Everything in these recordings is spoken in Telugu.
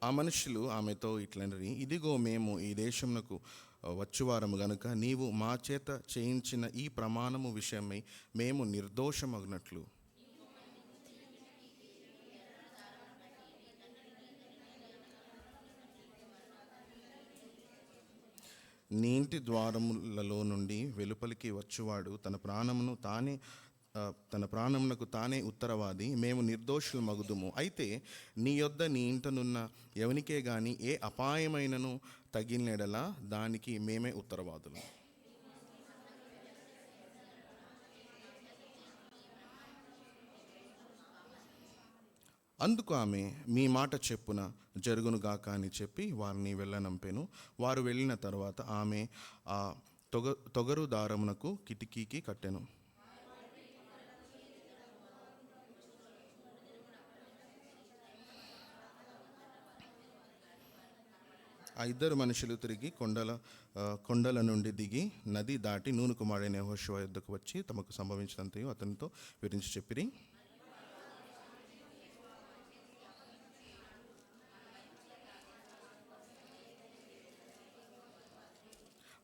ఆ మనుషులు ఆమెతో ఇట్లనరి, ఇదిగో మేము ఈ దేశమునకు వచ్చువారము గనుక నీవు మా చేత చేయించిన ఈ ప్రమాణము విషయమై మేము నిర్దోషమగినట్లు నీ ఇంటి ద్వారములలో నుండి వెలుపలికి వచ్చువాడు తన ప్రాణమునకు తానే ఉత్తరవాది, మేము నిర్దోషులు మగుదుము. అయితే నీ యొద్ద నీ ఇంటనున్న ఎవనికే గాని ఏ అపాయమైనను తగిలినెడలా దానికి మేమే ఉత్తరవాదులు. అందుకు ఆమె, మీ మాట చెప్పున జరుగునుగాక అని చెప్పి వారిని వెళ్ళనంపెను. వారు వెళ్ళిన తర్వాత ఆమె ఆ తొగరు దారమునకు కిటికీకి కట్టెను. ఆ ఇద్దరు మనుషులు తిరిగి కొండల నుండి దిగి నది దాటి నూను కుమారుడైన యెహోషువ యొద్దకు వచ్చి తమకు సంభవించినంతయు అతనితో వివరించి చెప్పిరి.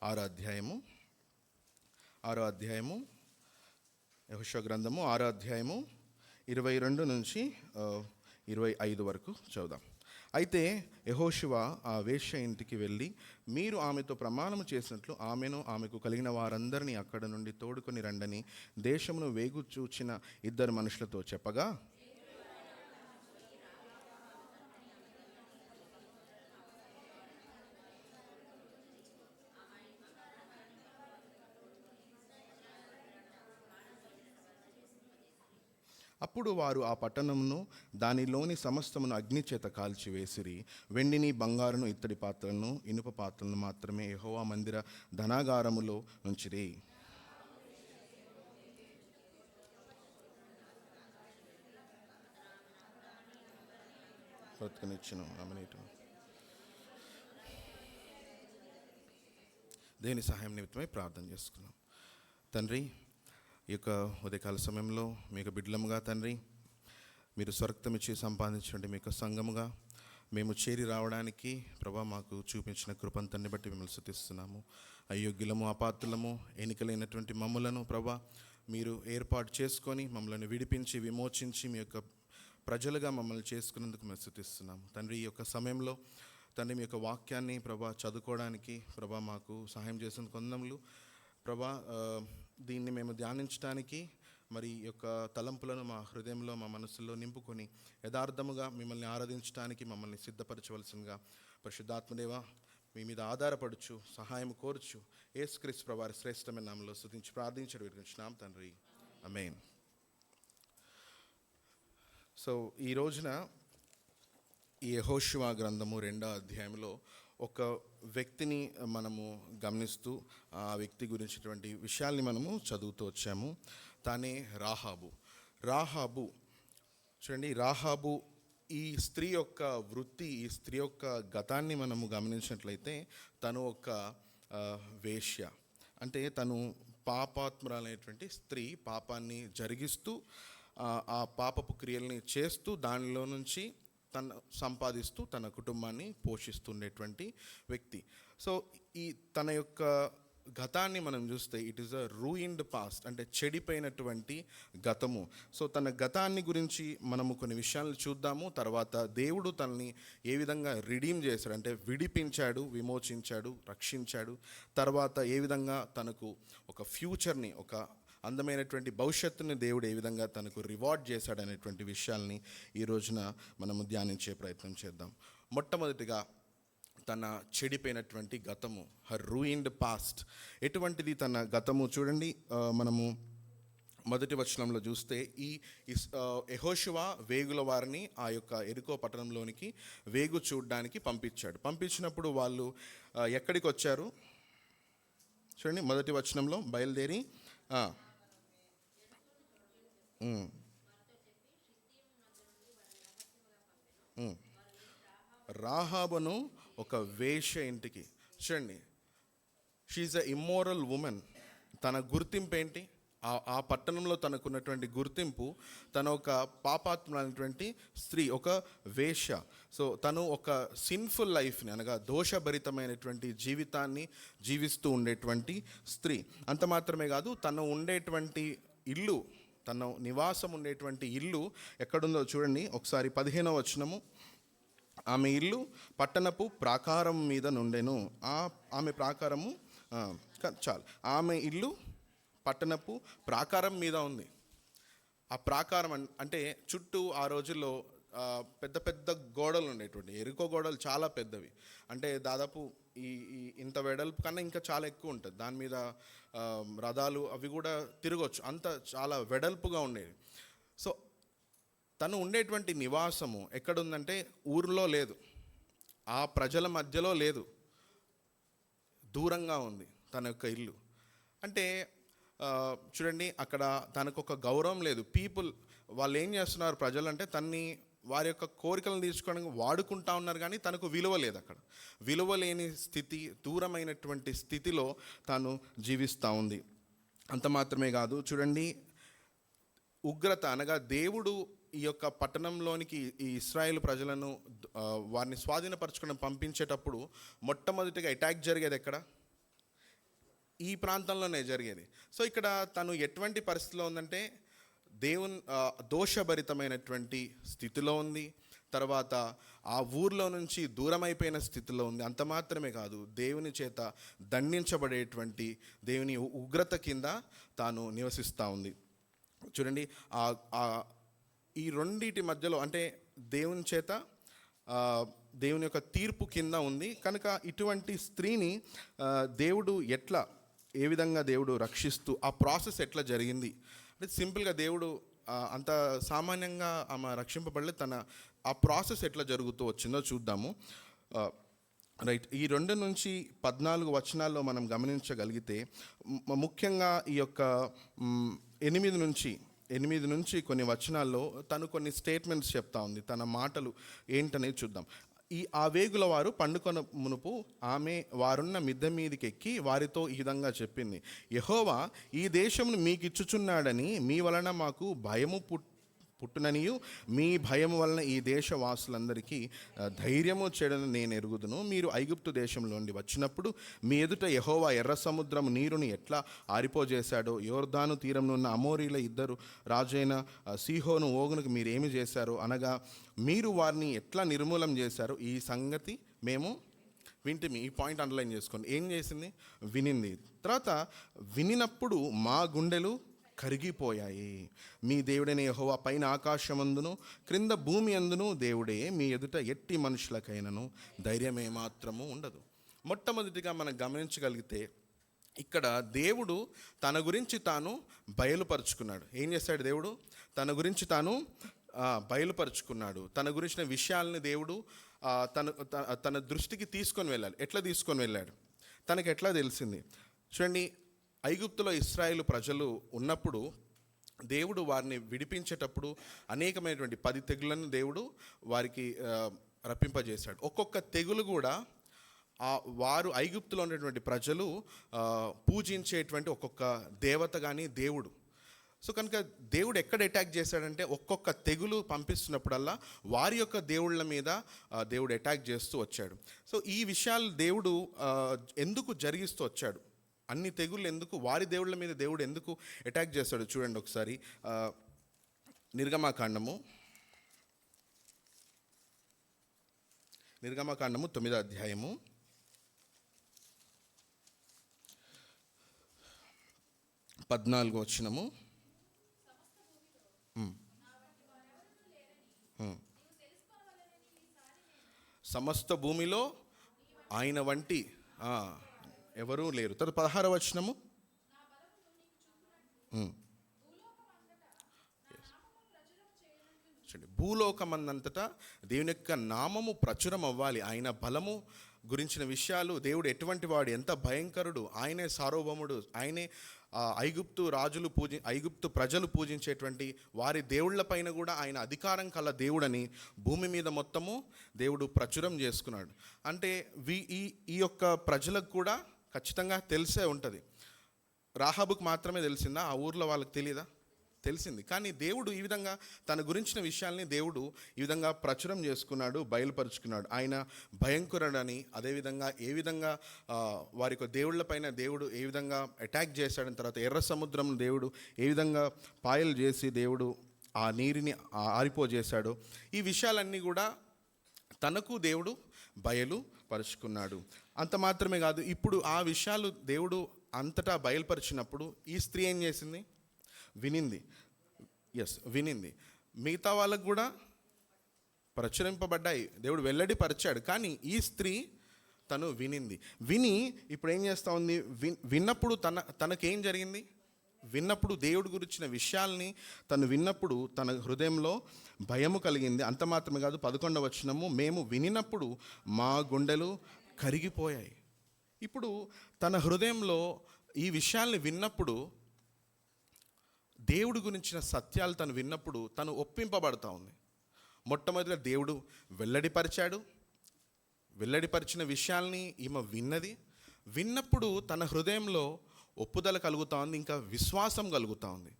6వ అధ్యాయము యెహోషువ గ్రంథము 6వ అధ్యాయము 22 నుంచి 25 వరకు చదువుదాం. అయితే యెహోషువ ఆ వేశ్య ఇంటికి వెళ్ళి, మీరు ఆమెతో ప్రమాణము చేసినట్లు ఆమెకు కలిగిన వారందరినీ అక్కడ నుండి తోడుకొని రండని దేశమును వేగు చూచిన ఇద్దరు మనుషులతో చెప్పగా, అప్పుడు వారు ఆ పట్టణమును దానిలోని సమస్తమును అగ్నిచేత కాల్చివేసిరి. వెండిని, బంగారును, ఇత్తడి పాత్రలను, ఇనుప పాత్రలను మాత్రమే యెహోవా మందిర ధనాగారములో ఉంచిరి. దేని సహాయం నిమిత్తమై ప్రార్థన చేసుకున్నాం. తండ్రి, ఈ యొక్క ఉదయకాల సమయంలో మీకు బిడ్డలముగా తండ్రి, మీరు స్వర్గమిచ్చి సంపాదించండి మీ యొక్క సంఘముగా మేము చేరి రావడానికి ప్రభా మాకు చూపించిన కృపంతన్ని బట్టి మిమ్మల్ని స్తుతిస్తున్నాము. అయోగ్యులము, అపాత్రులము, ఎన్నికలైనటువంటి మమ్ములను ప్రభా మీరు ఏర్పాటు చేసుకొని మమ్మల్ని విడిపించి విమోచించి మీ యొక్క ప్రజలుగా మమ్మల్ని చేసుకున్నందుకు మేము స్తుతిస్తున్నాము. తండ్రి, ఈ యొక్క సమయంలో తండ్రి మీ యొక్క వాక్యాన్ని ప్రభా చదువుకోవడానికి ప్రభా మాకు సహాయం చేసిన కొందములు ప్రభా, దీన్ని మేము ధ్యానించడానికి మరి ఈ యొక్క తలంపులను మా హృదయంలో మా మనసులో నింపుకొని యథార్థముగా మిమ్మల్ని ఆరాధించడానికి మమ్మల్ని సిద్ధపరచవలసిందిగా పరిశుద్ధాత్మదేవ మీ మీద ఆధారపడుచు సహాయం కోరుచు యేసుక్రీస్తు ప్రభువారి శ్రేష్టమైన నామములో స్తుతించి ప్రార్థించడం వినిపించున్నాం తండ్రి, ఆమేన్. సో ఈ రోజున ఈ యెహోషువ గ్రంథము 2వ అధ్యాయంలో ఒక వ్యక్తిని మనము గమనిస్తూ ఆ వ్యక్తి గురించినటువంటి విషయాల్ని మనము చదువుతూ వచ్చాము. తానే రాహాబు. చూడండి, రాహాబు ఈ స్త్రీ యొక్క వృత్తి, ఈ స్త్రీ యొక్క గతాన్ని మనము గమనించినట్లయితే తను ఒక వేశ్య. అంటే తను పాపాత్మురాలైనటువంటి స్త్రీ, పాపాన్ని జరిగిస్తూ ఆ పాపపు క్రియల్ని చేస్తూ దానిలో నుంచి సంపాదిస్తూ తన కుటుంబాన్ని పోషిస్తుండేటువంటి వ్యక్తి. సో ఈ తన యొక్క గతాన్ని మనం చూస్తే it is a ruined past, అంటే చెడిపోయినటువంటి గతము. సో తన గతాన్ని గురించి మనము కొన్ని విషయాలు చూద్దాము. తర్వాత దేవుడు తనని ఏ విధంగా రిడీమ్ చేశాడు, అంటే విడిపించాడు, విమోచించాడు, రక్షించాడు. తర్వాత ఏ విధంగా తనకు ఒక ఫ్యూచర్ని, ఒక అందమైనటువంటి భవిష్యత్తుని దేవుడు ఏ విధంగా తనకు రివార్డ్ చేశాడు అనేటువంటి విషయాల్ని ఈ రోజున మనము ధ్యానించే ప్రయత్నం చేద్దాం. మొట్టమొదటిగా తన చెడిపోయినటువంటి గతము, హర్ రూయిన్డ్ పాస్ట్. ఎటువంటిది తన గతము? చూడండి, మనము మొదటి వచనంలో చూస్తే ఈ యెహోషువ వేగుల వారిని ఆ యొక్క యెరికో పట్టణంలోనికి వేగు చూడడానికి పంపించినప్పుడు వాళ్ళు ఎక్కడికి వచ్చారు చూడండి. మొదటి వచనంలో బయలుదేరి రాహాబును ఒక వేశ్య ఇంటికి. చూడండి, షీఈ్ ఎ ఇమ్మోరల్ ఉమెన్. తన గుర్తింపు ఏంటి? ఆ పట్టణంలో తనకున్నటువంటి గుర్తింపు, తన ఒక పాపాత్మైనటువంటి స్త్రీ, ఒక వేశ్య. సో తను ఒక సిన్ఫుల్ లైఫ్ని, అనగా దోషభరితమైనటువంటి జీవితాన్ని జీవిస్తూ ఉండేటువంటి స్త్రీ. అంత మాత్రమే కాదు, తను ఉండేటువంటి ఇల్లు, తన నివాసం ఉండేటువంటి ఇల్లు ఎక్కడుందో చూడండి ఒకసారి. 15వ వచనము, ఆమె ఇల్లు పట్టణపు ప్రాకారం మీద నుండెను. ఆమె ప్రాకారము చాలు, ఆమె ఇల్లు పట్టణపు ప్రాకారం మీద ఉంది. ఆ ప్రాకారం అంటే చుట్టూ ఆ రోజుల్లో పెద్ద పెద్ద గోడలు ఉండేటువంటి, ఎరుకో గోడలు చాలా పెద్దవి. అంటే దాదాపు ఈ ఇంత వెడల్పు కన్నా ఇంకా చాలా ఎక్కువ ఉంటుంది. దాని మీద రథాలు అవి కూడా తిరగవచ్చు, అంత చాలా వెడల్పుగా ఉండేవి. సో తను ఉండేటువంటి నివాసము ఎక్కడుందంటే ఊరిలో లేదు, ఆ ప్రజల మధ్యలో లేదు, దూరంగా ఉంది తన యొక్క ఇల్లు. అంటే చూడండి, అక్కడ తనకు ఒక గౌరవం లేదు. వాళ్ళు ఏం చేస్తున్నారు, ప్రజలు అంటే తన్ని వారి యొక్క కోరికలను తీర్చుకోవడానికి వాడుకుంటా ఉన్నారు, కానీ తనకు విలువ లేదు. అక్కడ విలువ లేని స్థితి, దూరమైనటువంటి స్థితిలో తాను జీవిస్తూ ఉంది. అంత మాత్రమే కాదు, చూడండి ఉగ్రత, అనగా దేవుడు ఈ యొక్క పట్టణంలోనికి ఈ ఇశ్రాయేలు ప్రజలను వారిని స్వాధీనపరచుకోవడం పంపించేటప్పుడు మొట్టమొదటిగా అటాక్ జరిగేది ఎక్కడ? ఈ ప్రాంతంలోనే జరిగేది. సో ఇక్కడ తను ఎటువంటి పరిస్థితిలో ఉందంటే దేవుని దోషభరితమైనటువంటి స్థితిలో ఉంది. తర్వాత ఆ ఊర్లో నుంచి దూరం అయిపోయిన స్థితిలో ఉంది. అంత మాత్రమే కాదు, దేవుని చేత దండించబడేటువంటి దేవుని ఉగ్రత కింద తాను నివసిస్తూ ఉంది. చూడండి, ఈ రెండిటి మధ్యలో, అంటే దేవుని చేత దేవుని యొక్క తీర్పు కింద ఉంది కనుక ఇటువంటి స్త్రీని దేవుడు ఏ విధంగా దేవుడు రక్షిస్తూ, ఆ ప్రాసెస్ ఎట్లా జరిగింది అంటే సింపుల్గా దేవుడు అంత సామాన్యంగా ఆమె రక్షింపబడలేదు. ఆ ప్రాసెస్ ఎట్లా జరుగుతూ వచ్చిందో చూద్దాము. రైట్, ఈ 2 నుంచి 14 వచనాల్లో మనం గమనించగలిగితే ముఖ్యంగా ఈ యొక్క 8 నుంచి కొన్ని వచనాల్లో తను కొన్ని స్టేట్మెంట్స్ చెప్తా ఉంది. తన మాటలు ఏంటనేది చూద్దాం. ఆ వేగుల వారు పండుకొన మునుపు ఆమె వారున్న మిద్దె మీదికి ఎక్కి వారితో ఈ విధంగా చెప్పింది, యెహోవా ఈ దేశమును మీకు ఇచ్చుచున్నాడని మీ వలన మాకు భయము పుట్టుననియు, మీ భయం వలన ఈ దేశవాసులందరికీ ధైర్యము చెడని నేను ఎరుగుదును. మీరు ఐగుప్తు దేశంలో నుండి వచ్చినప్పుడు మీ ఎదుట యెహోవా ఎర్ర సముద్రము నీరుని ఎట్లా ఆరిపోజేశాడో, యోర్దాను తీరంలో ఉన్న అమోరీల 2 రాజైన సీహోను ఓగునికి మీరు ఏమి చేశారో, అనగా మీరు వారిని ఎట్లా నిర్మూలం చేశారో ఈ సంగతి మేము వింటిమి. ఈ పాయింట్ అండర్లైన్ చేసుకోండి. ఏం చేసింది? వినింది. తర్వాత వినినప్పుడు మా గుండెలు కరిగిపోయాయి. మీ దేవుడైన యెహోవా పైన ఆకాశమందును క్రింద భూమి అందును దేవుడే, మీ ఎదుట ఎట్టి మనుషులకైనను ధైర్యమే మాత్రము ఉండదు. మొట్టమొదటిగా మనం గమనించగలిగితే ఇక్కడ దేవుడు తన గురించి తాను బయలుపరుచుకున్నాడు. ఏం చేశాడు దేవుడు? తన గురించి తాను బయలుపరుచుకున్నాడు. తన గురించిన విషయాలని దేవుడు తన దృష్టికి తీసుకొని వెళ్ళాలి. ఎట్లా తీసుకొని వెళ్ళాడు? తనకు ఎట్లా తెలిసింది? చూడండి, ఐగుప్తులో ఇశ్రాయేలు ప్రజలు ఉన్నప్పుడు దేవుడు వారిని విడిపించేటప్పుడు అనేకమైనటువంటి 10 తెగులను దేవుడు వారికి రప్పింపజేశాడు. ఒక్కొక్క తెగులు కూడా వారు ఐగుప్తులో ఉన్నటువంటి ప్రజలు పూజించేటువంటి ఒక్కొక్క దేవత కానీ దేవుడు. సో కనుక దేవుడు ఎక్కడ అటాక్ చేశాడంటే ఒక్కొక్క తెగులు పంపిస్తున్నప్పుడల్లా వారి యొక్క దేవుళ్ళ మీద దేవుడు అటాక్ చేస్తూ వచ్చాడు. సో ఈ విషయాలు దేవుడు ఎందుకు జరిగిస్తూ వచ్చాడు? అన్ని తెగుళ్ళు ఎందుకు? వారి దేవుళ్ళ మీద దేవుడు ఎందుకు అటాక్ చేస్తాడు? చూడండి ఒకసారి. నిర్గమాకాండము 9వ అధ్యాయము 14వ వచనము. సమస్త భూమిలో ఆయన వంటి ఎవరూ లేరు. తర్వాత 16వ వచనము. భూలోకమందంతటా దేవుని యొక్క నామము ప్రచురం అవ్వాలి. ఆయన బలము గురించిన విషయాలు, దేవుడు ఎటువంటి వాడు, ఎంత భయంకరుడు, ఆయనే సార్వభౌముడు, ఆయనే ఐగుప్తు ప్రజలు పూజించేటువంటి వారి దేవుళ్ళ పైన కూడా ఆయన అధికారం కల దేవుడని భూమి మీద మొత్తము దేవుడు ప్రచురం చేసుకున్నాడు. అంటే ఈ యొక్క ప్రజలకు కూడా ఖచ్చితంగా తెలిసే ఉంటుంది. రాహాబుకు మాత్రమే తెలిసిందా? ఆ ఊర్లో వాళ్ళకి తెలియదా? తెలిసింది. కానీ దేవుడు ఈ విధంగా తన గురించిన విషయాల్ని దేవుడు ఈ విధంగా ప్రచురం చేసుకున్నాడు, బయలుపరుచుకున్నాడు. ఆయన భయంకరుడని, అదేవిధంగా ఏ విధంగా వారి యొక్క దేవుళ్ళపైన దేవుడు ఏ విధంగా అటాక్ చేశాడని, తర్వాత ఎర్ర సముద్రం దేవుడు ఏ విధంగా పాయలు చేసి దేవుడు ఆ నీరుని ఆరిపోజేశాడు. ఈ విషయాలన్నీ కూడా తనకు దేవుడు బయలుపరుచుకున్నాడు. అంత మాత్రమే కాదు, ఇప్పుడు ఆ విషయాలు దేవుడు అంతటా బయలుపరిచినప్పుడు ఈ స్త్రీ ఏం చేసింది? వినింది. వినింది. మిగతా వాళ్ళకు కూడా ప్రచురింపబడ్డాయి, దేవుడు వెల్లడిపరిచాడు. కానీ ఈ స్త్రీ తను వినింది. విని ఇప్పుడు ఏం చేస్తూ ఉంది? విన్నప్పుడు తనకేం జరిగింది? విన్నప్పుడు దేవుడి గురించిన విషయాల్ని తను విన్నప్పుడు తన హృదయంలో భయము కలిగింది. అంత మాత్రమే కాదు, 11వ వచనము, మేము వినినప్పుడు మా గుండెలు కరిగిపోయాయి. ఇప్పుడు తన హృదయంలో ఈ విషయాల్ని విన్నప్పుడు, దేవుడి గురించిన సత్యాలు తను విన్నప్పుడు తను ఒప్పింపబడతా ఉంది. మొట్టమొదటిగా దేవుడు వెల్లడిపరిచిన విషయాల్ని ఈమె విన్నది. విన్నప్పుడు తన హృదయంలో ఒప్పుదల కలుగుతూ ఉంది, ఇంకా విశ్వాసం కలుగుతూ ఉంది.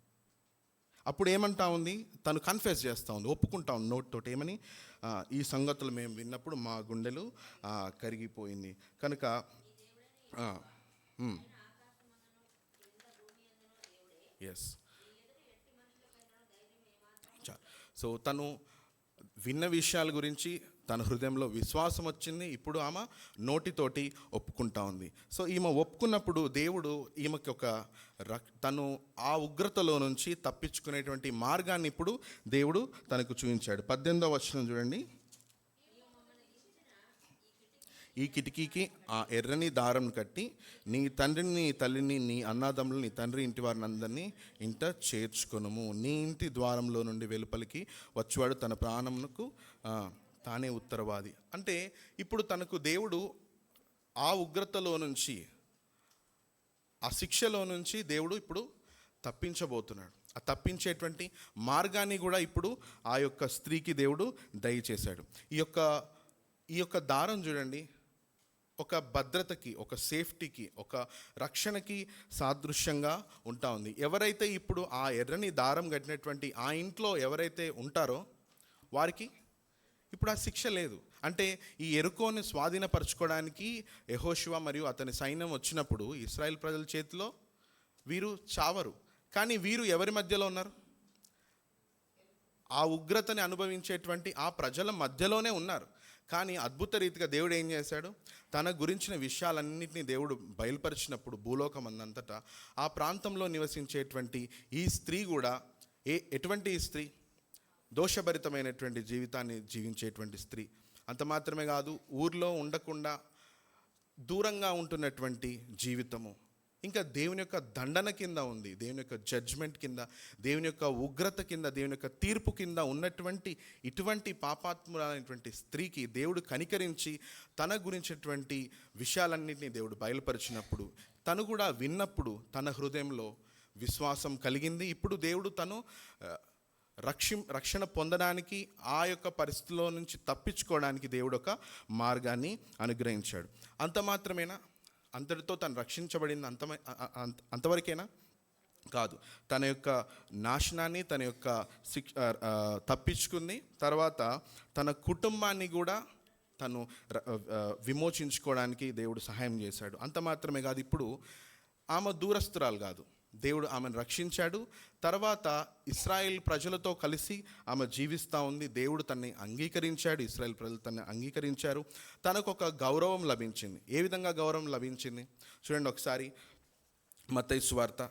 అప్పుడు ఏమంటా ఉంది? తను కన్ఫెస్ చేస్తూ ఉంది, ఒప్పుకుంటా ఉంది నోటితోటి. ఏమని? ఈ సంగతులు మేము విన్నప్పుడు మా గుండెలు కరిగిపోయింది. కనుక ఎస్. సో తను విన్న విషయాల గురించి తన హృదయంలో విశ్వాసం వచ్చింది. ఇప్పుడు ఆమె నోటితోటి ఒప్పుకుంటా ఉంది. సో ఈమె ఒప్పుకున్నప్పుడు దేవుడు ఈమెకి తను ఆ ఉగ్రతలో నుంచి తప్పించుకునేటువంటి మార్గాన్ని ఇప్పుడు దేవుడు తనకు చూపించాడు. 18వ వచనం చూడండి. ఈ కిటికీకి ఆ ఎర్రని దారం కట్టి నీ తండ్రిని, నీ తల్లిని, నీ అన్నాదమ్ములు, నీ తండ్రి ఇంటి వారిని అందరినీ ఇంట చేర్చుకొనుము. నీ ఇంటి ద్వారంలో నుండి వెలుపలికి వచ్చేవాడు తన ప్రాణమునకు తానే ఉత్తరవాది. అంటే ఇప్పుడు తనకు దేవుడు ఆ ఉగ్రతలో నుంచి, ఆ శిక్షలో నుంచి దేవుడు ఇప్పుడు తప్పించబోతున్నాడు. ఆ తప్పించేటువంటి మార్గాన్ని కూడా ఇప్పుడు ఆ యొక్క స్త్రీకి దేవుడు దయచేశాడు. ఈ యొక్క దారం చూడండి, ఒక భద్రతకి, ఒక సేఫ్టీకి, ఒక రక్షణకి సాదృశ్యంగా ఉంటా ఉంది. ఎవరైతే ఇప్పుడు ఆ ఎర్రని దారం కట్టినటువంటి ఆ ఇంట్లో ఎవరైతే ఉంటారో వారికి ఇప్పుడు ఆ శిక్ష లేదు. అంటే ఈ యెరికోని స్వాధీనపరచుకోవడానికి యెహోషువ మరియు అతని సైన్యం వచ్చినప్పుడు ఇశ్రాయేల్ ప్రజల చేతిలో వీరు చావరు. కానీ వీరు ఎవరి మధ్యలో ఉన్నారు? ఆ ఉగ్రతని అనుభవించేటువంటి ఆ ప్రజల మధ్యలోనే ఉన్నారు. కానీ అద్భుత రీతిగా దేవుడు ఏం చేశాడు? తన గురించిన విషయాలన్నింటినీ దేవుడు బయలుపరిచినప్పుడు భూలోకం అందంతటా ఆ ప్రాంతంలో నివసించేటువంటి ఈ స్త్రీ కూడా ఎటువంటి స్త్రీ? దోషభరితమైనటువంటి జీవితాన్ని జీవించేటువంటి స్త్రీ. అంత మాత్రమే కాదు, ఊర్లో ఉండకుండా దూరంగా ఉంటున్నటువంటి జీవితము, ఇంకా దేవుని యొక్క దండన కింద ఉంది, దేవుని యొక్క జడ్జ్మెంట్ కింద, దేవుని యొక్క ఉగ్రత కింద, దేవుని యొక్క తీర్పు కింద ఉన్నటువంటి ఇటువంటి పాపాత్ములైనటువంటి స్త్రీకి దేవుడు కనికరించి తన గురించినటువంటి విషయాలన్నింటినీ దేవుడు బయలుపరిచినప్పుడు, తను కూడా విన్నప్పుడు తన హృదయంలో విశ్వాసం కలిగింది. ఇప్పుడు దేవుడు తను రక్షణ పొందడానికి, ఆ యొక్క పరిస్థితిలో నుంచి తప్పించుకోవడానికి దేవుడు ఒక మార్గాన్ని అనుగ్రహించాడు. అంత మాత్రమేనా? అంతటితో తను రక్షించబడింది అంతవరకేనా? కాదు. తన యొక్క నాశనాన్ని, తన యొక్క తప్పించుకుంది. తర్వాత తన కుటుంబాన్ని కూడా తను విమోచించుకోవడానికి దేవుడు సహాయం చేశాడు. అంత మాత్రమే కాదు, ఇప్పుడు ఆమె దూరస్తురాలు కాదు, దేవుడు ఆమెను రక్షించాడు. తర్వాత ఇశ్రాయేల్ ప్రజలతో కలిసి ఆమె జీవిస్తూ ఉంది. దేవుడు తనని అంగీకరించాడు, ఇశ్రాయేల్ ప్రజలు తనని అంగీకరించారు. తనకు ఒక గౌరవం లభించింది. ఏ విధంగా గౌరవం లభించింది చూడండి ఒకసారి. మత్తయి సువార్త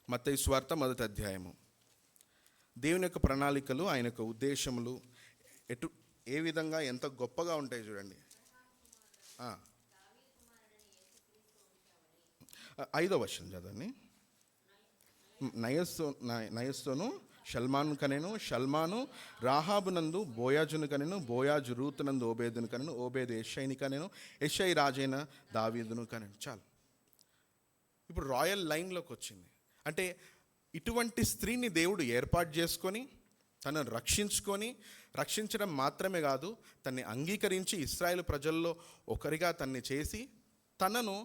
1వ అధ్యాయము. దేవుని యొక్క ప్రణాళికలు, ఆయన యొక్క ఉద్దేశములు ఏ విధంగా ఎంత గొప్పగా ఉంటాయి చూడండి. 5వ వచనం చదవండి. నయస్సోను షల్మాను కనెను, షల్మాను రాహాబునందు బోయాజును కనెను, బోయాజు రూతునందు ఓబేదును కనెను, ఓబేదు యెషైని కనెను, యెషై రాజైన దావీదును కనెను. చాలు. ఇప్పుడు రాయల్ లైన్లోకి వచ్చింది. అంటే ఇటువంటి స్త్రీని దేవుడు ఏర్పాటు చేసుకొని తనను రక్షించడం మాత్రమే కాదు, తన్ని అంగీకరించి ఇశ్రాయేలు ప్రజల్లో ఒకరిగా తన్ని చేసి తనను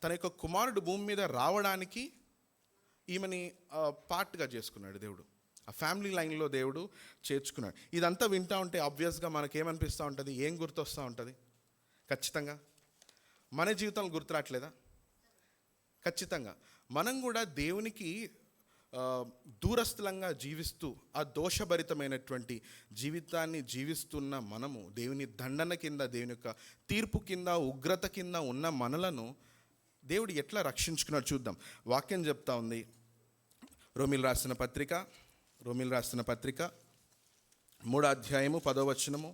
తన యొక్క కుమారుడు భూమి మీద రావడానికి ఈమెని పార్ట్గా చేసుకున్నాడు దేవుడు. ఆ ఫ్యామిలీ లైన్లో దేవుడు చేర్చుకున్నాడు. ఇదంతా వింటూ ఉంటే ఆబ్వియస్గా మనకేమనిపిస్తూ ఉంటుంది, ఏం గుర్తొస్తూ ఉంటుంది? ఖచ్చితంగా మన జీవితంలో గుర్తురాట్లేదా? ఖచ్చితంగా మనం కూడా దేవునికి దూరస్థులంగా జీవిస్తూ ఆ దోషభరితమైనటువంటి జీవితాన్ని జీవిస్తున్న మనము దేవుని దండన కింద, దేవుని యొక్క తీర్పు కింద, ఉగ్రత కింద ఉన్న మనలను దేవుడు ఎట్లా రక్షించుకున్నాడు చూద్దాం. వాక్యం చెప్తా ఉంది, రోమీలు రాసిన పత్రిక 3వ అధ్యాయము 10వ వచనము.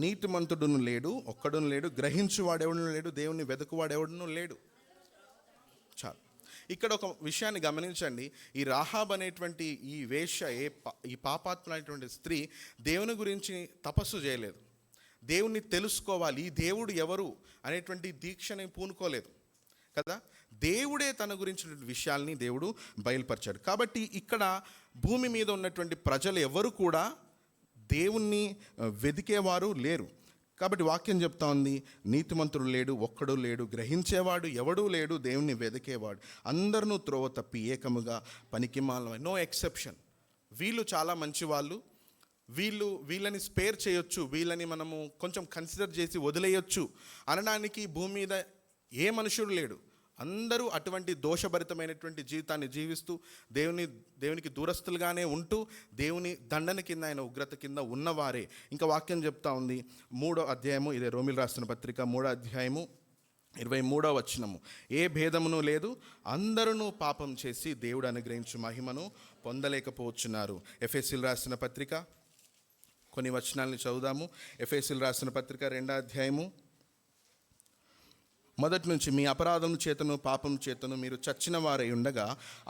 నీతిమంతుడును లేడు, ఒక్కడును లేడు, గ్రహించువాడెవడును లేడు, దేవుని వెతుకువాడెవడును లేడు. చాలు. ఇక్కడ ఒక విషయాన్ని గమనించండి. ఈ రాహాబ్ అనేటువంటి ఈ వేశ్య, ఈ పాపాత్మైనటువంటి స్త్రీ దేవుని గురించి తపస్సు చేయలేదు. దేవుణ్ణి తెలుసుకోవాలి, ఈ దేవుడు ఎవరు అనేటువంటి దీక్షని పూనుకోలేదు కదా. దేవుడే తన గురించిన విషయాల్ని దేవుడు బయలుపరిచాడు. కాబట్టి ఇక్కడ భూమి మీద ఉన్నటువంటి ప్రజలు ఎవరు కూడా దేవుణ్ణి వెదికేవారు లేరు. కాబట్టి వాక్యం చెప్తా ఉంది, నీతిమంతుడు లేడు, ఒక్కడు లేడు, గ్రహించేవాడు ఎవడూ లేడు, దేవుణ్ణి వెదికేవాడు అందరూ త్రోవ తప్పి ఏకముగా పనికిమాలిన, నో ఎక్సెప్షన్. వీళ్ళు చాలా మంచి వాళ్ళు, వీళ్ళని స్పేర్ చేయొచ్చు, వీళ్ళని మనము కొంచెం కన్సిడర్ చేసి వదిలేయొచ్చు అనడానికి భూమి మీద ఏ మనుషుడు లేడు. అందరూ అటువంటి దోషభరితమైనటువంటి జీవితాన్ని జీవిస్తూ దేవునికి దూరస్తులుగానే ఉంటూ దేవుని దండన కింద, ఆయన ఉగ్రత కింద ఉన్నవారే. ఇంకా వాక్యం చెప్తా ఉంది 3వ అధ్యాయము, ఇదే రోమీలు రాసిన పత్రిక 3వ అధ్యాయము 23వ వచనము. ఏ భేదమును లేదు, అందరూ పాపం చేసి దేవుడు అనుగ్రహించు మహిమను పొందలేకపోతున్నారు. ఎఫెసీయులు రాసిన పత్రిక కొన్ని వచనాలని చదువుదాము. ఎఫెసీయులు రాసిన పత్రిక 2వ అధ్యాయము 1 నుంచి, మీ అపరాధం చేతను పాపం చేతను మీరు చచ్చిన వారై ఉండగా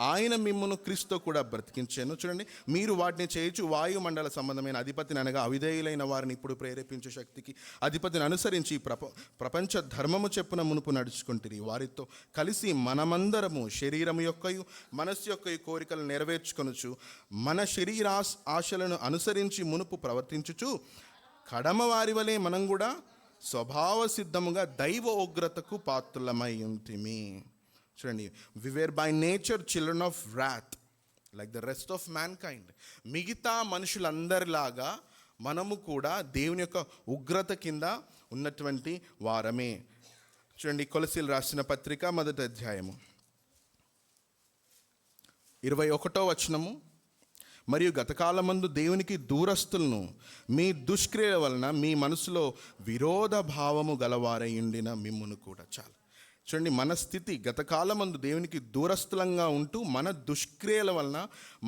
ఆయన మిమ్మును క్రీస్తుతో కూడా బ్రతికించాను. చూడండి, మీరు వాటిని చేయుచు వాయుమండల సంబంధమైన అధిపతిని అనగా అవిధేయులైన వారిని ఇప్పుడు ప్రేరేపించే శక్తికి అధిపతిని అనుసరించి ప్రపంచ ధర్మము చెప్పున మునుపు నడుచుకుంటుంది. వారితో కలిసి మనమందరము శరీరము యొక్కయు మనస్సు యొక్క కోరికలు నెరవేర్చుకొనుచు మన శరీర ఆశలను అనుసరించి మునుపు ప్రవర్తించుచు కడమ వారి వలె మనం కూడా స్వభావ సిద్ధముగా దైవ ఉగ్రతకు పాత్రులమై ఉంటిమి. చూడండి, we were by nature children of wrath like the rest of mankind. మిగతా మనుషులందరిలాగా మనము కూడా దేవుని యొక్క ఉగ్రత కింద ఉన్నటువంటి వారమే. చూడండి, కొలసీలు రాసిన పత్రిక 1వ అధ్యాయము 21వ వచనము. మరియు గతకాలమందు దేవునికి దూరస్తులను మీ దుష్క్రియల వలన మీ మనసులో విరోధ భావము గలవారై ఉండిన మిమ్మును కూడా. చాలు. చూడండి, మన స్థితి గతకాలమందు దేవునికి దూరస్తులంగా ఉంటూ మన దుష్క్రియల వలన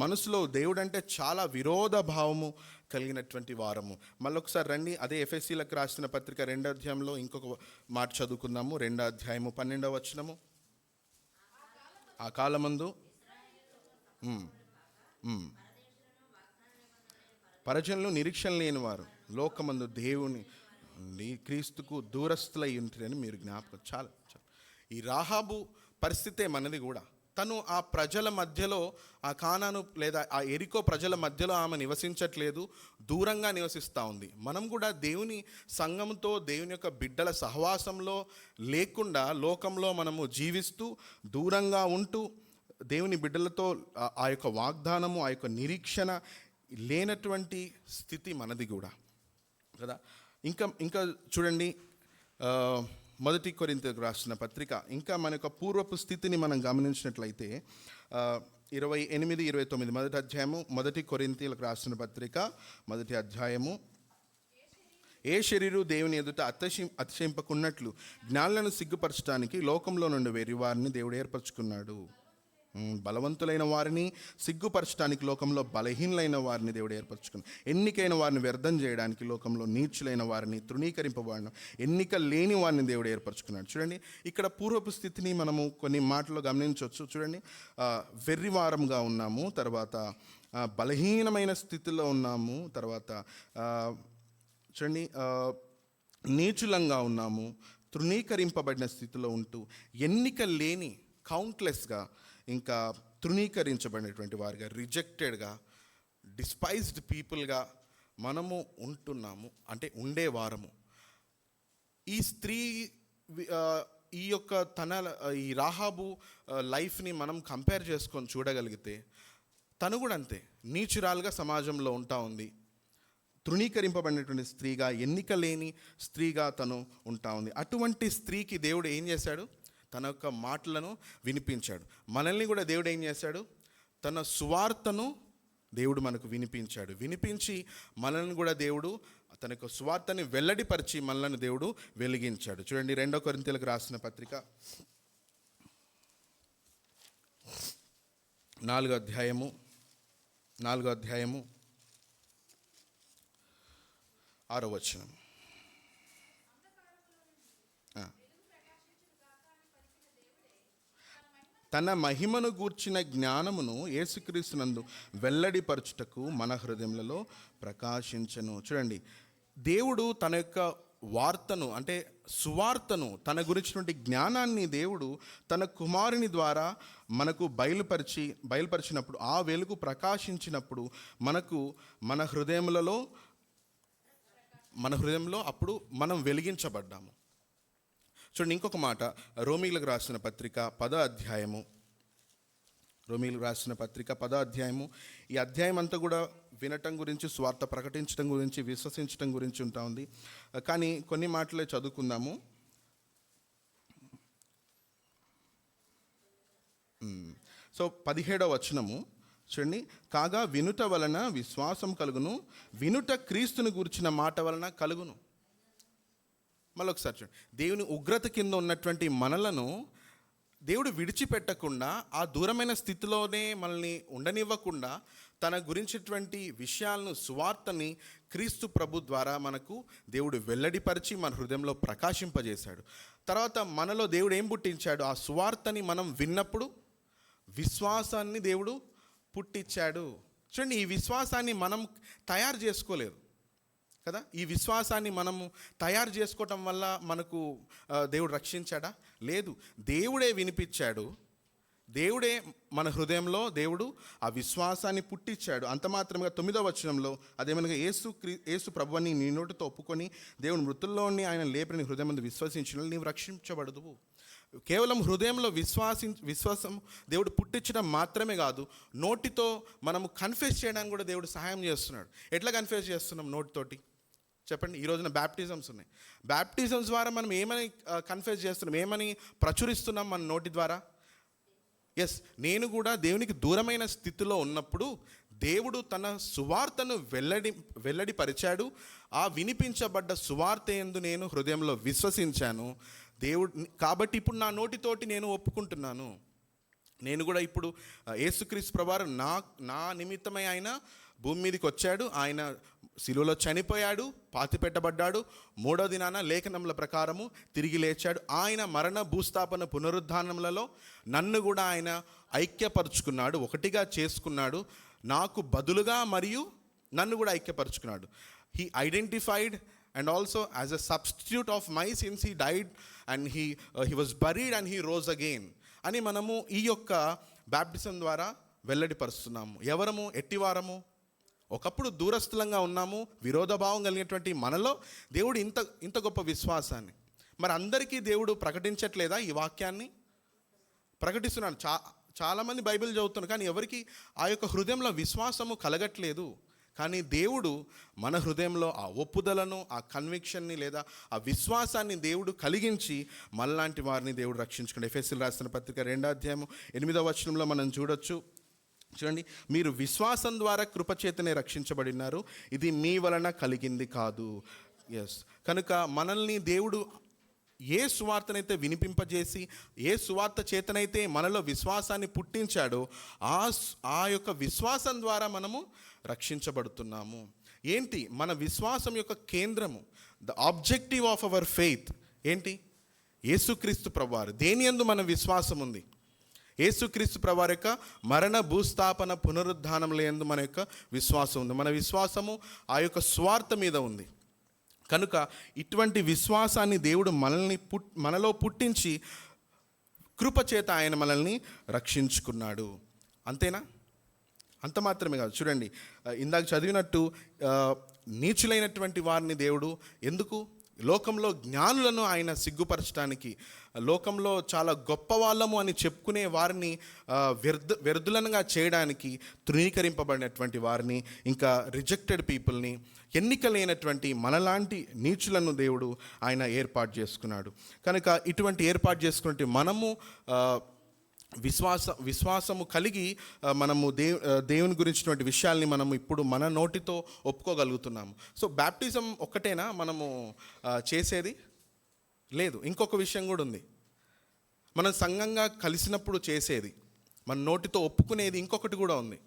మనసులో దేవుడు అంటే చాలా విరోధ భావము కలిగినటువంటి వారము. మళ్ళొకసారి రండి, అదే ఎఫెసీలకు రాసిన పత్రిక 2వ అధ్యాయంలో ఇంకొక మాట చదువుకుందాము. 2వ అధ్యాయము 12వ వచనము. ఆ కాలమందు పరజనులు నిరీక్షణ లేని వారు లోకమందు దేవుని క్రీస్తుకు దూరస్తులై ఉంటారని మీరు జ్ఞాపకం. చాలా. ఈ రాహాబు పరిస్థితే మనది కూడా. తను ఆ ప్రజల మధ్యలో, ఆ కానాను లేదా ఆ ఎరికో ప్రజల మధ్యలో ఆమె నివసించట్లేదు, దూరంగా నివసిస్తూ ఉంది. మనం కూడా దేవుని సంఘంతో, దేవుని యొక్క బిడ్డల సహవాసంలో లేకుండా లోకంలో మనము జీవిస్తూ దూరంగా ఉంటూ దేవుని బిడ్డలతో ఆ యొక్క వాగ్దానము, ఆ యొక్క నిరీక్షణ లేనటువంటి స్థితి మనది కూడా కదా. ఇంకా చూడండి, 1 కొరింథీయులకు రాసిన పత్రిక, ఇంకా మన యొక్క పూర్వపు స్థితిని మనం గమనించినట్లయితే 28, 29 1వ అధ్యాయము 1 కొరింథీయులకు రాసిన పత్రిక 1వ అధ్యాయము. ఏ శరీరు దేవుని ఎదుట అతిశయింపకున్నట్లు జ్ఞానులను సిగ్గుపరచడానికి లోకంలో నుండి వేరే వారిని దేవుడు ఏర్పరచుకున్నాడు. బలవంతులైన వారిని సిగ్గుపరచడానికి లోకంలో బలహీనులైన వారిని దేవుడు ఏర్పరచుకున్నాడు. ఎన్నికైన వారిని వ్యర్థం చేయడానికి లోకంలో నీచులైన వారిని, తృణీకరింపబడిన ఎన్నిక లేని వారిని దేవుడు ఏర్పరచుకున్నాడు. చూడండి, ఇక్కడ పూర్వపు స్థితిని మనము కొన్ని మాటల్లో గమనించవచ్చు. చూడండి, వెర్రివారంగా ఉన్నాము, తర్వాత బలహీనమైన స్థితిలో ఉన్నాము, తర్వాత చూడండి నీచులంగా ఉన్నాము, తృణీకరింపబడిన స్థితిలో ఉంటూ ఎన్నిక లేని, కౌంట్లెస్గా, ఇంకా తృణీకరించబడినటువంటి వారిగా, రిజెక్టెడ్గా, డిస్పైజ్డ్ పీపుల్గా మనము ఉంటున్నాము, అంటే ఉండేవారము. ఈ స్త్రీ ఈ యొక్క ఈ రాహాబు లైఫ్ని మనం కంపేర్ చేసుకొని చూడగలిగితే తను కూడా అంతే నీచురాలుగా సమాజంలో ఉంటా ఉంది. తృణీకరింపబడినటువంటి స్త్రీగా, ఎన్నిక లేని స్త్రీగా తను ఉంటా ఉంది. అటువంటి స్త్రీకి దేవుడు ఏం చేశాడు? తన యొక్క మాటలను వినిపించాడు. మనల్ని కూడా దేవుడు ఏం చేశాడు? తన సువార్తను దేవుడు మనకు వినిపించి మనల్ని కూడా దేవుడు తన యొక్క సువార్తని వెల్లడిపరిచి మనల్ని దేవుడు వెలిగించాడు. చూడండి 2 కొరింథీయులకు రాసిన పత్రిక 4వ అధ్యాయము 6వ వచనం. తన మహిమను గూర్చిన జ్ఞానమును యేసుక్రీస్తునందు వెల్లడిపరచుటకు మన హృదయములలో ప్రకాశించను. చూడండి, దేవుడు తన యొక్క వార్తను అంటే సువార్తను, తన గురించినటువంటి జ్ఞానాన్ని దేవుడు తన కుమారుని ద్వారా మనకు బయలుపరిచినప్పుడు, ఆ వెలుగు ప్రకాశించినప్పుడు మన హృదయంలో అప్పుడు మనం వెలిగించబడ్డాము. చూడండి ఇంకొక మాట, రోమీయులకు రాసిన పత్రిక 10వ అధ్యాయము. ఈ అధ్యాయం అంతా కూడా వినటం గురించి, స్వార్థ ప్రకటించడం గురించి, విశ్వసించడం గురించి ఉంటా ఉంది. కానీ కొన్ని మాటలే చదువుకుందాము. సో 17వ వచనము చూడండి, కాగా వినుట వలన విశ్వాసం కలుగును, వినుట క్రీస్తుని గూర్చిన మాట వలన కలుగును. మళ్ళీ ఒకసారి చూడండి, దేవుని ఉగ్రత కింద ఉన్నటువంటి మనలను దేవుడు విడిచిపెట్టకుండా, ఆ దూరమైన స్థితిలోనే మనల్ని ఉండనివ్వకుండా, తన గురించినటువంటి విషయాలను, సువార్తని క్రీస్తు ప్రభు ద్వారా మనకు దేవుడు వెల్లడిపరిచి మన హృదయంలో ప్రకాశింపజేశాడు. తర్వాత మనలో దేవుడు ఏం పుట్టించాడు? ఆ సువార్తని మనం విన్నప్పుడు విశ్వాసాన్ని దేవుడు పుట్టించాడు. చూడండి, ఈ విశ్వాసాన్ని మనం తయారు చేసుకోలేదు కదా. ఈ విశ్వాసాన్ని మనము తయారు చేసుకోవటం వల్ల మనకు దేవుడు రక్షించాడా? లేదు, దేవుడే వినిపించాడు. దేవుడే మన హృదయంలో దేవుడు ఆ విశ్వాసాన్ని పుట్టించాడు. అంత మాత్రమే 9వ వచనంలో అదేమనగా యేసు ప్రభువుని నీ నోటితో ఒప్పుకొని దేవుని మృతుల్లోని ఆయన లేపిన హృదయం ముందు విశ్వసించిన నీవు రక్షించబడదు. కేవలం హృదయంలో విశ్వాసం దేవుడు పుట్టించడం మాత్రమే కాదు, నోటితో మనము కన్ఫెస్ చేయడానికి కూడా దేవుడు సహాయం చేస్తున్నాడు. ఎట్లా కన్ఫెస్ చేస్తున్నాం? నోటితోటి చెప్పండి. ఈ రోజున బ్యాప్టిజమ్స్ ఉన్నాయి. బ్యాప్టిజమ్స్ ద్వారా మనం ఏమని కన్ఫెస్ చేస్తున్నాం, ఏమని ప్రచురిస్తున్నాం మన నోటి ద్వారా? ఎస్, నేను కూడా దేవునికి దూరమైన స్థితిలో ఉన్నప్పుడు దేవుడు తన సువార్తను వెల్లడిపరిచాడు. ఆ వినిపించబడ్డ సువార్త యందు నేను హృదయంలో విశ్వసించాను. దేవుడు కాబట్టి ఇప్పుడు నా నోటితోటి నేను ఒప్పుకుంటున్నాను, నేను కూడా ఇప్పుడు యేసుక్రీస్తు ప్రభువారు నా నిమిత్తమై ఆయన భూమి మీదకి వచ్చాడు, ఆయన శిలువలో చనిపోయాడు, పాతిపెట్టబడ్డాడు, 3వ దినాన లేఖనముల ప్రకారము తిరిగి లేచాడు. ఆయన మరణ భూస్థాపన పునరుద్ధానములలో నన్ను కూడా ఆయన ఐక్యపరుచుకున్నాడు, ఒకటిగా చేసుకున్నాడు, నాకు బదులుగా మరియు నన్ను కూడా ఐక్యపరుచుకున్నాడు. He identified and also as a substitute of my sins he died and he was buried and he rose again అని మనము ఈ యొక్క బాప్టిజం ద్వారా వెల్లడిపరుస్తున్నాము. ఎవరము? ఎట్టివారము? ఒకప్పుడు దూరస్థులంగా ఉన్నాము, విరోధభావం కలిగినటువంటి మనలో దేవుడు ఇంత గొప్ప విశ్వాసాన్ని మరి అందరికీ దేవుడు ప్రకటించట్లేదా? ఈ వాక్యాన్ని ప్రకటిస్తున్నాను. చాలామంది బైబిల్ చదువుతున్నారు, కానీ ఎవరికి ఆ యొక్క హృదయంలో విశ్వాసము కలగట్లేదు. కానీ దేవుడు మన హృదయంలో ఆ ఒప్పుదలను, ఆ కన్విక్షన్ని లేదా ఆ విశ్వాసాన్ని దేవుడు కలిగించి మనలాంటి వారిని దేవుడు రక్షించుకున్నాడు. ఎఫెసీయులకు రాసిన పత్రిక 2వ అధ్యాయము 8వ వచనంలో మనం చూడండి, మీరు విశ్వాసం ద్వారా కృపచేతనే రక్షించబడినారు, ఇది మీ వలన కలిగింది కాదు. ఎస్, కనుక మనల్ని దేవుడు ఏ సువార్తనైతే వినిపింపజేసి, ఏ సువార్త చేతనైతే మనలో విశ్వాసాన్ని పుట్టించాడో ఆ యొక్క విశ్వాసం ద్వారా మనము రక్షించబడుతున్నాము. ఏంటి మన విశ్వాసం యొక్క కేంద్రము? The objective of our faith ఏంటి? యేసుక్రీస్తు ప్రభువారు. దేని యందు మన విశ్వాసం ఉంది? యేసుక్రీస్తు ప్రభువారి యొక్క మరణ భూస్థాపన పునరుద్ధానముల యందు మన యొక్క విశ్వాసం ఉంది. మన విశ్వాసము ఆ యొక్క స్వార్థ మీద ఉంది. కనుక ఇటువంటి విశ్వాసాన్ని దేవుడు మనలో పుట్టించి కృపచేత ఆయన మనల్ని రక్షించుకున్నాడు. అంతేనా? అంత మాత్రమే కాదు. చూడండి, ఇందాక చదివినట్టు నీచులైనటువంటి వారిని దేవుడు ఎందుకు లోకంలో జ్ఞానులను ఆయన సిగ్గుపరచడానికి, లోకంలో చాలా గొప్ప వాళ్ళము అని చెప్పుకునే వారిని వ్యర్థులనుగా చేయడానికి, తృణీకరింపబడినటువంటి వారిని, ఇంకా రిజెక్టెడ్ పీపుల్ని, ఎన్నిక లేనటువంటి మనలాంటి నీచులను దేవుడు ఆయన ఏర్పాటు చేసుకున్నాడు. కనుక ఇటువంటి ఏర్పాటు చేసుకున్నట్టు మనము విశ్వాసము కలిగి మనము దేవుని గురించినటువంటి విషయాల్ని మనము ఇప్పుడు మన నోటితో ఒప్పుకోగలుగుతున్నాము. సో బ్యాప్టిజం ఒక్కటేనా మనము చేసేది? లేదు, ఇంకొక విషయం కూడా ఉంది. మనం సంఘంగా కలిసినప్పుడు చేసేది, మన నోటితో ఒప్పుకునేది ఇంకొకటి కూడా ఉంది.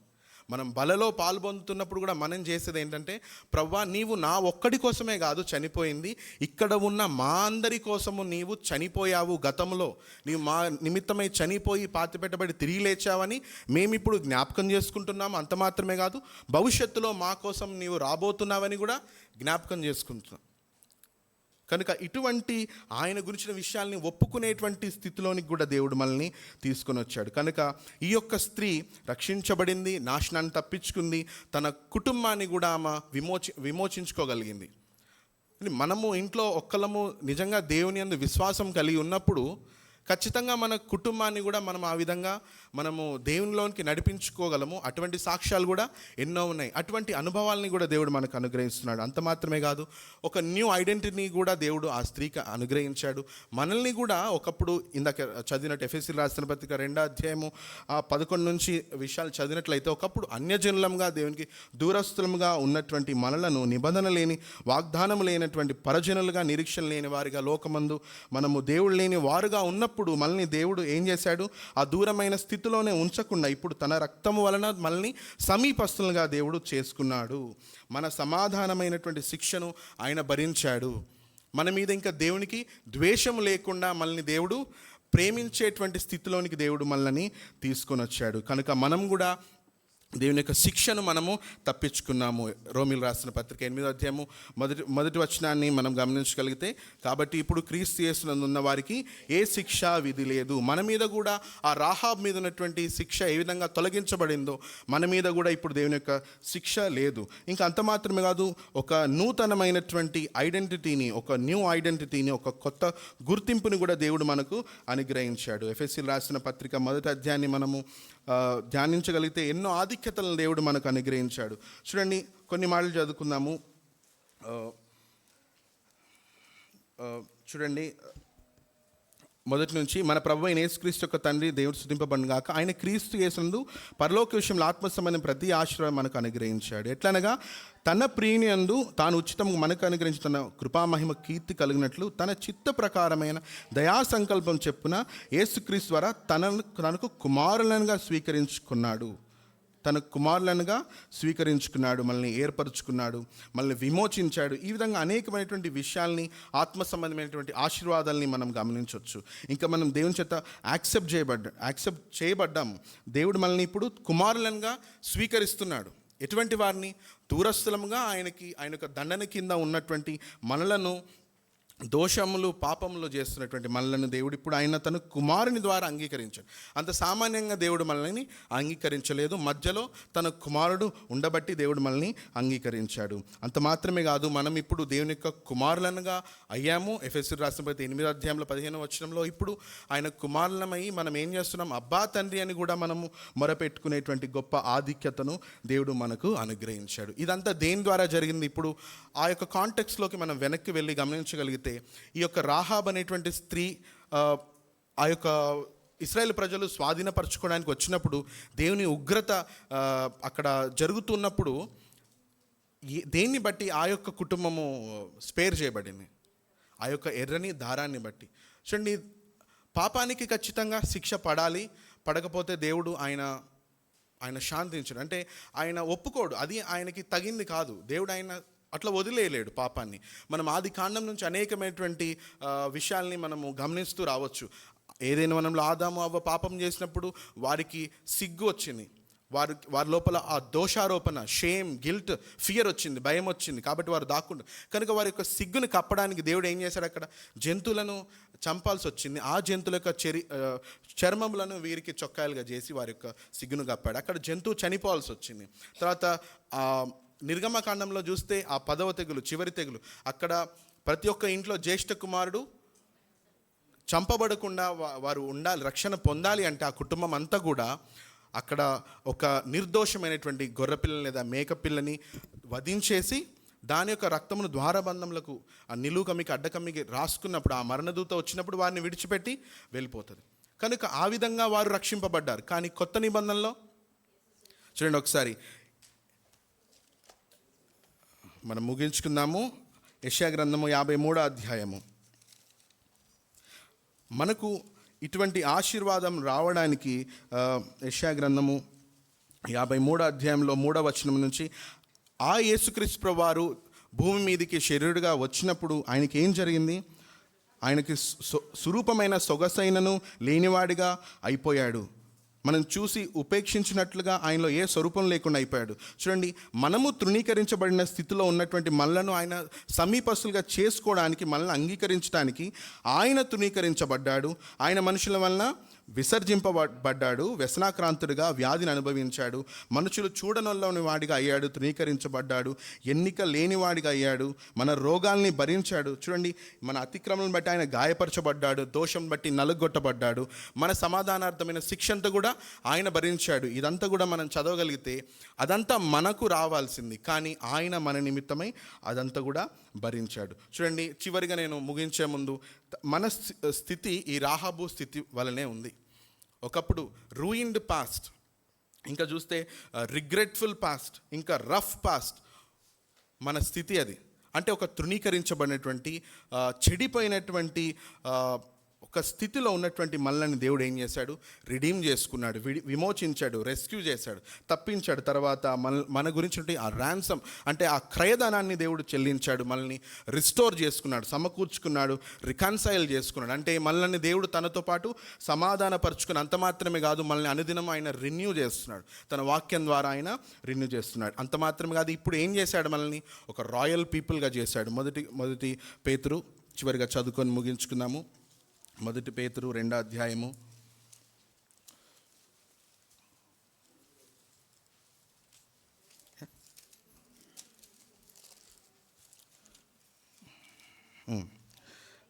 మనం బలలో పాల్పొందుతున్నప్పుడు కూడా మనం చేసేది ఏంటంటే, ప్రవ్వా నీవు నా ఒక్కడి కోసమే కాదు చనిపోయింది, ఇక్కడ ఉన్న మా అందరి కోసము నీవు చనిపోయావు. గతంలో నీవు మా నిమిత్తమై చనిపోయి పాతిపెట్టబడి తిరిగి లేచావని మేమిప్పుడు జ్ఞాపకం చేసుకుంటున్నాము. అంత మాత్రమే కాదు, భవిష్యత్తులో మా కోసం నీవు రాబోతున్నావని కూడా జ్ఞాపకం చేసుకుంటున్నాం. కనుక ఇటువంటి ఆయన గురించిన విషయాల్ని ఒప్పుకునేటువంటి స్థితిలోనికి కూడా దేవుడు మనల్ని తీసుకొని వచ్చాడు. కనుక ఈ యొక్క స్త్రీ రక్షించబడింది, నాశనాన్ని తప్పించుకుంది, తన కుటుంబాన్ని కూడా ఆమె విమోచించుకోగలిగింది. మనము ఇంట్లో ఒక్కళ్ళము నిజంగా దేవుని యందు విశ్వాసం కలిగి ఉన్నప్పుడు ఖచ్చితంగా మన కుటుంబాన్ని కూడా మనం ఆ విధంగా మనము దేవునిలోనికి నడిపించుకోగలము. అటువంటి సాక్ష్యాలు కూడా ఎన్నో ఉన్నాయి. అటువంటి అనుభవాలని కూడా దేవుడు మనకు అనుగ్రహిస్తున్నాడు. అంత మాత్రమే కాదు, ఒక న్యూ ఐడెంటిటీని కూడా దేవుడు ఆ స్త్రీకి అనుగ్రహించాడు. మనల్ని కూడా ఒకప్పుడు ఇందాక చదివినట్టు ఎఫెసీయులకు రాసిన పత్రిక 2వ అధ్యాయము 11 నుంచి విషయాలు చదివినట్లయితే, ఒకప్పుడు అన్యజనులంగా దేవునికి దూరస్తులముగా ఉన్నటువంటి మనలను నిబంధన లేని, వాగ్దానం లేనటువంటి పరజనులుగా, నిరీక్షణ లేని వారిగా, లోకమందు మనము దేవుడు లేని వారుగా ఉన్నప్పుడు మనల్ని దేవుడు ఏం చేశాడు? ఆ దూరమైన స్థితిలోనే ఉంచకుండా ఇప్పుడు తన రక్తము వలన మనల్ని సమీపస్తులుగా దేవుడు చేసుకున్నాడు. మన సమాధానమైనటువంటి శిక్షను ఆయన భరించాడు. మన మీద ఇంకా దేవునికి ద్వేషం లేకుండా మనల్ని దేవుడు ప్రేమించేటువంటి స్థితిలోనికి దేవుడు మనల్ని తీసుకొని వచ్చాడు. కనుక మనం కూడా దేవుని యొక్క శిక్షను మనము తప్పించుకున్నాము. రోమీయులకు రాసిన పత్రిక 8వ అధ్యాయము మొదటి వచనాన్ని మనం గమనించగలిగితే, కాబట్టి ఇప్పుడు క్రీస్తు యేసునందు ఉన్న వారికి ఏ శిక్షా విధి లేదు. మన మీద కూడా ఆ రాహాబ్ మీద ఉన్నటువంటి శిక్ష ఏ విధంగా తొలగించబడిందో మన మీద కూడా ఇప్పుడు దేవుని యొక్క శిక్ష లేదు. ఇంకా అంత మాత్రమే కాదు, ఒక నూతనమైనటువంటి ఐడెంటిటీని, ఒక న్యూ ఐడెంటిటీని, ఒక కొత్త గుర్తింపుని కూడా దేవుడు మనకు అనుగ్రహించాడు. ఎఫెసీయులకు రాసిన పత్రిక 1వ అధ్యాయాన్ని మనము ధ్యానించగలిగితే ఎన్నో ఆధిక్యతలను దేవుడు మనకు అనుగ్రహించాడు. చూడండి, కొన్ని మాటలు చదువుకుందాము. చూడండి, మొదటి నుంచి, మన ప్రభువైన అయిన యేసుక్రీస్తు యొక్క తండ్రి దేవుడు స్తుతింపబడును గాక. ఆయన క్రీస్తు యేసునందు పరలోక విషయంలో ఆత్మ సంబంధం ప్రతి ఆశీర్వాదం మనకు అనుగ్రహించాడు. ఎట్లనగా తన ప్రియుని యందు తాను ఉచితంగా మనకు అనుగ్రహించి తన కృపామహిమ కీర్తి కలిగినట్లు తన చిత్త ప్రకారమైన దయా సంకల్పం చెప్పున యేసుక్రీస్తు ద్వారా తనకు కుమారులనుగా స్వీకరించుకున్నాడు. మనల్ని ఏర్పరచుకున్నాడు, మనల్ని విమోచించాడు. ఈ విధంగా అనేకమైనటువంటి విషయాల్ని, ఆత్మ సంబంధమైనటువంటి ఆశీర్వాదాలని మనం గమనించవచ్చు. ఇంకా మనం దేవుని చేత యాక్సెప్ట్ చేయబడ్డాము. దేవుడు మనల్ని ఇప్పుడు కుమారులనుగా స్వీకరిస్తున్నాడు. ఎటువంటి వారిని? దూరస్థులముగా ఆయన యొక్క దండన కింద ఉన్నటువంటి మనలను, దోషములు పాపములు చేస్తున్నటువంటి మనలను దేవుడు ఇప్పుడు ఆయన తన కుమారుని ద్వారా అంగీకరించాడు. అంత సామాన్యంగా దేవుడు మనల్ని అంగీకరించలేదు. మధ్యలో తన కుమారుడు ఉండబట్టి దేవుడు మనల్ని అంగీకరించాడు. అంత మాత్రమే కాదు, మనం ఇప్పుడు దేవుని యొక్క కుమారులనుగా అయ్యాము. ఎఫెసీయులకు రాసిన పత్రిక 8వ అధ్యాయంలో 15వ వచనంలో ఇప్పుడు ఆయన కుమారులమై మనం ఏం చేస్తున్నాం? అబ్బా తండ్రి అని కూడా మనము మొరపెట్టుకునేటువంటి గొప్ప ఆధిక్యతను దేవుడు మనకు అనుగ్రహించాడు. ఇదంతా దేని ద్వారా జరిగింది? ఇప్పుడు ఆ యొక్క కాంటెక్స్లోకి మనం వెనక్కి వెళ్ళి గమనించగలిగితే, ఈ యొక్క రాహాబ్ అనేటువంటి స్త్రీ ఆ యొక్క ఇశ్రాయేలు ప్రజలు స్వాధీనపరచుకోవడానికి వచ్చినప్పుడు, దేవుని ఉగ్రత అక్కడ జరుగుతున్నప్పుడు దేన్ని బట్టి ఆ యొక్క కుటుంబము స్పేర్ చేయబడింది? ఆ యొక్క ఎర్రని దారాన్ని బట్టి. చూడండి, పాపానికి ఖచ్చితంగా శిక్ష పడాలి. పడకపోతే దేవుడు ఆయన శాంతించడు. అంటే ఆయన ఒప్పుకోడు. అది ఆయనకి తగింది కాదు. దేవుడు ఆయన అట్లా వదిలేయలేడు పాపాన్ని. మనం ఆది కాండం నుంచి అనేకమైనటువంటి విషయాల్ని మనము గమనిస్తూ రావచ్చు. ఏదైనా మనంలో ఆదాము అవ్వ పాపం చేసినప్పుడు వారికి సిగ్గు వచ్చింది, వారి లోపల ఆ దోషారోపణ, షేమ్, గిల్ట్, ఫియర్ వచ్చింది, భయం వచ్చింది. కాబట్టి వారు దాక్కుంటారు. కనుక వారి యొక్క సిగ్గుని కప్పడానికి దేవుడు ఏం చేశాడు? అక్కడ జంతువులను చంపాల్సి వచ్చింది. ఆ జంతువుల యొక్క చర్మములను వీరికి చొక్కాయలుగా చేసి వారి యొక్క సిగ్గును కప్పాడు. అక్కడ జంతువు చనిపోవాల్సి వచ్చింది. తర్వాత నిర్గమకాండంలో చూస్తే ఆ 10వ తెగులు, చివరి తెగులు, అక్కడ ప్రతి ఒక్క ఇంట్లో జ్యేష్ఠ కుమారుడు చంపబడకుండా వారు ఉండాలి, రక్షణ పొందాలి అంటే ఆ కుటుంబం అంతా కూడా అక్కడ ఒక నిర్దోషమైనటువంటి గొర్రెపిల్లని లేదా మేకపిల్లని వధించేసి దాని యొక్క రక్తమును ద్వారబంధములకు ఆ నిలువుకమ్మికి అడ్డకమ్మికి రాసుకున్నప్పుడు, ఆ మరణదూత వచ్చినప్పుడు వారిని విడిచిపెట్టి వెళ్ళిపోతుంది. కనుక ఆ విధంగా వారు రక్షింపబడ్డారు. కానీ కొత్త నిబంధనలో చూడండి ఒకసారి, మనం ముగించుకుందాము. యెషయా గ్రంథము 53వ అధ్యాయము. మనకు ఇటువంటి ఆశీర్వాదం రావడానికి యెషయా గ్రంథము 53వ అధ్యాయంలో 3వ వచనం నుంచి, ఆ యేసుక్రీస్తు ప్రభువారు భూమి మీదకి శరీరుడిగా వచ్చినప్పుడు ఆయనకి ఏం జరిగింది? ఆయనకి స్వరూపమైన సొగసైనను లేనివాడిగా అయిపోయాడు. మనం చూసి ఉపేక్షించినట్లుగా ఆయనలో ఏ స్వరూపం లేకుండా అయిపోయాడు. చూడండి, మనము తృణీకరించబడిన స్థితిలో ఉన్నటువంటి మనలను ఆయన సమీపస్తులుగా చేసుకోవడానికి, మనల్ని అంగీకరించడానికి ఆయన తృణీకరించబడ్డాడు. ఆయన మనుషుల వలన విసర్జింపబడ్డాడు. వ్యసనాక్రాంతుడిగా వ్యాధిని అనుభవించాడు. మనుషులు చూడనొల్లని వాడిగా అయ్యాడు, తృణీకరించబడ్డాడు. ఎన్నిక లేనివాడిగా అయ్యాడు. మన రోగాల్ని భరించాడు. చూడండి, మన అతిక్రమలను బట్టి ఆయన గాయపరచబడ్డాడు. దోషం బట్టి నలుగొట్టబడ్డాడు. మన సమాధానార్థమైన శిక్ష అంతా కూడా ఆయన భరించాడు. ఇదంతా కూడా మనం చదవగలిగితే అదంతా మనకు రావాల్సింది, కానీ ఆయన మన నిమిత్తమై అదంతా కూడా భరించాడు. చూడండి, చివరిగా నేను ముగించే ముందు, మన స్థితి ఈ రాహాబు స్థితి వలనే ఉంది. ఒకప్పుడు రూయిన్డ్ పాస్ట్, ఇంకా చూస్తే రిగ్రెట్ఫుల్ పాస్ట్, ఇంకా రఫ్ పాస్ట్ మన స్థితి అది. అంటే ఒక తృణీకరించబడినటువంటి చెడిపోయినటువంటి ఒక స్థితిలో ఉన్నటువంటి మనల్ని దేవుడు ఏం చేశాడు? రిడీమ్ చేసుకున్నాడు, విమోచించాడు, రెస్క్యూ చేశాడు, తప్పించాడు. తర్వాత మన గురించి ఆ ర్యాన్సమ్ అంటే ఆ క్రయధనాన్ని దేవుడు చెల్లించాడు. మనల్ని రిస్టోర్ చేసుకున్నాడు, సమకూర్చుకున్నాడు, రికన్సైల్ చేసుకున్నాడు. అంటే మనల్ని దేవుడు తనతో పాటు సమాధానపరుచుకుని అంత మాత్రమే కాదు, మనల్ని అనుదినం ఆయన రెన్యూ చేస్తున్నాడు. తన వాక్యం ద్వారా ఆయన రెన్యూ చేస్తున్నాడు. అంత మాత్రమే కాదు, ఇప్పుడు ఏం చేశాడు? మనల్ని ఒక రాయల్ పీపుల్గా చేశాడు. మొదటి పేతురు, చివరిగా చదువుకొని ముగించుకుందాము. 1 పేతురు 2వ అధ్యాయము.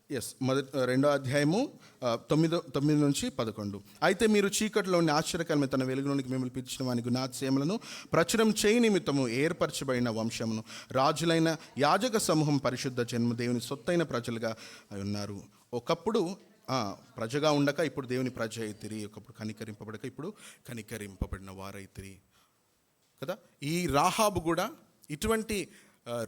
ఎస్ 2వ అధ్యాయము 9 నుంచి 11. అయితే మీరు చీకటిలోని ఆశ్చర్యకరమైన తన వెలుగులోనికి మిమ్మల్ని పిలిచిన వాని గుణాతిశయములను ప్రచురం చేయి నిమిత్తము ఏర్పరచబడిన వంశమును, రాజులైన యాజక సమూహం, పరిశుద్ధ జన్మ, దేవుని సొత్తైన ప్రజలుగా ఉన్నారు. ఒకప్పుడు ప్రజగా ఉండక ఇప్పుడు దేవుని ప్రజ అయితిరి, ఒకప్పుడు కనికరింపబడక ఇప్పుడు కనికరింపబడిన వారైతిరి కదా. ఈ రాహాబు కూడా ఇటువంటి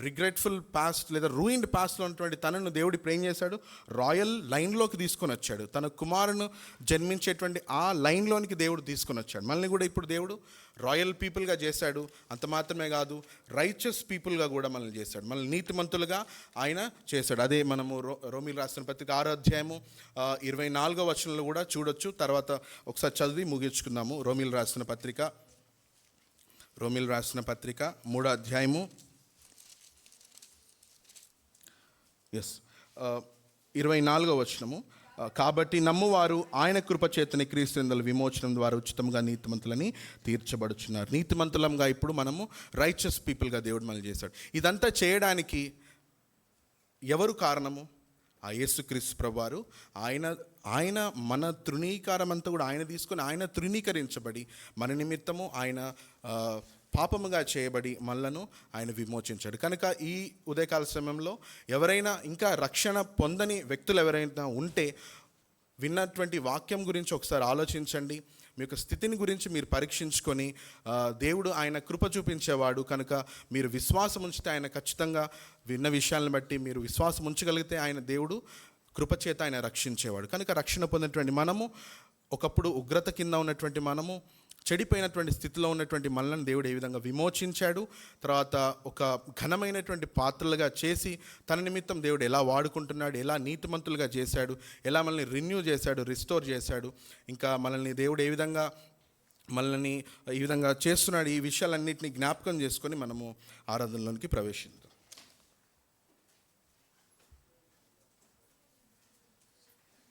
రిగ్రెట్ఫుల్ పాస్ట్ లేదా రూయిన్డ్ పాస్ట్లో ఉన్నటువంటి తనను దేవుడు ఇప్పుడు ఏం చేశాడు? రాయల్ లైన్లోకి తీసుకొని వచ్చాడు. తన కుమారును జన్మించేటువంటి ఆ లైన్లోనికి దేవుడు తీసుకొని వచ్చాడు. మనల్ని కూడా ఇప్పుడు దేవుడు రాయల్ పీపుల్గా చేశాడు. అంత మాత్రమే కాదు, రైచస్ పీపుల్గా కూడా మనల్ని చేశాడు. మనల్ని నీతిమంతులుగా ఆయన చేశాడు. అదే మనము రోమీలు రాసిన పత్రిక 6వ అధ్యాయము 24వ వచనంలో కూడా చూడొచ్చు. తర్వాత ఒకసారి చదివి ముగించుకుందాము. రోమీలు రాసిన పత్రిక 3వ అధ్యాయము 24వ వచనము. కాబట్టి నమ్మువారు ఆయన కృపచేతని క్రీస్తునందు విమోచనం ద్వారా ఉచితంగా నీతిమంతులని తీర్చబడుచున్నారు. నీతిమంతులంగా ఇప్పుడు మనము రైచస్ పీపుల్గా దేవుడు మనల్ని చేశాడు. ఇదంతా చేయడానికి ఎవరు కారణము? ఆ యేసుక్రీస్తు ప్రభువారు. ఆయన మన తృణీకారం అంతా కూడా ఆయన తీసుకొని, ఆయన తృణీకరించబడి మన నిమిత్తము ఆయన పాపముగా చేయబడి మనలను ఆయన విమోచించాడు. కనుక ఈ ఉదయకాల సమయంలో ఎవరైనా ఇంకా రక్షణ పొందని వ్యక్తులు ఎవరైనా ఉంటే విన్నటువంటి వాక్యం గురించి ఒకసారి ఆలోచించండి. మీ యొక్క స్థితిని గురించి మీరు పరీక్షించుకొని, దేవుడు ఆయన కృప చూపించేవాడు కనుక మీరు విశ్వాసం ఉంచితే ఆయన ఖచ్చితంగా విన్న విషయాలను బట్టి మీరు విశ్వాసం ఉంచగలిగితే ఆయన దేవుడు కృపచేత ఆయన రక్షించేవాడు. కనుక రక్షణ పొందినటువంటి మనము, ఒకప్పుడు ఉగ్రత కింద ఉన్నటువంటి మనము, చెడిపోయినటువంటి స్థితిలో ఉన్నటువంటి మనల్ని దేవుడు ఏ విధంగా విమోచించాడు, తర్వాత ఒక ఘనమైనటువంటి పాత్రలుగా చేసి తన నిమిత్తం దేవుడు ఎలా వాడుకుంటున్నాడు, ఎలా నీతిమంతులుగా చేశాడు, ఎలా మనల్ని రెన్యూ చేశాడు, రిస్టోర్ చేశాడు, ఇంకా మనల్ని దేవుడు ఏ విధంగా మనల్ని ఈ విధంగా చేస్తున్నాడు, ఈ విషయాలన్నింటినీ జ్ఞాపకం చేసుకొని మనము ఆరాధనలోనికి ప్రవేశిద్దాం.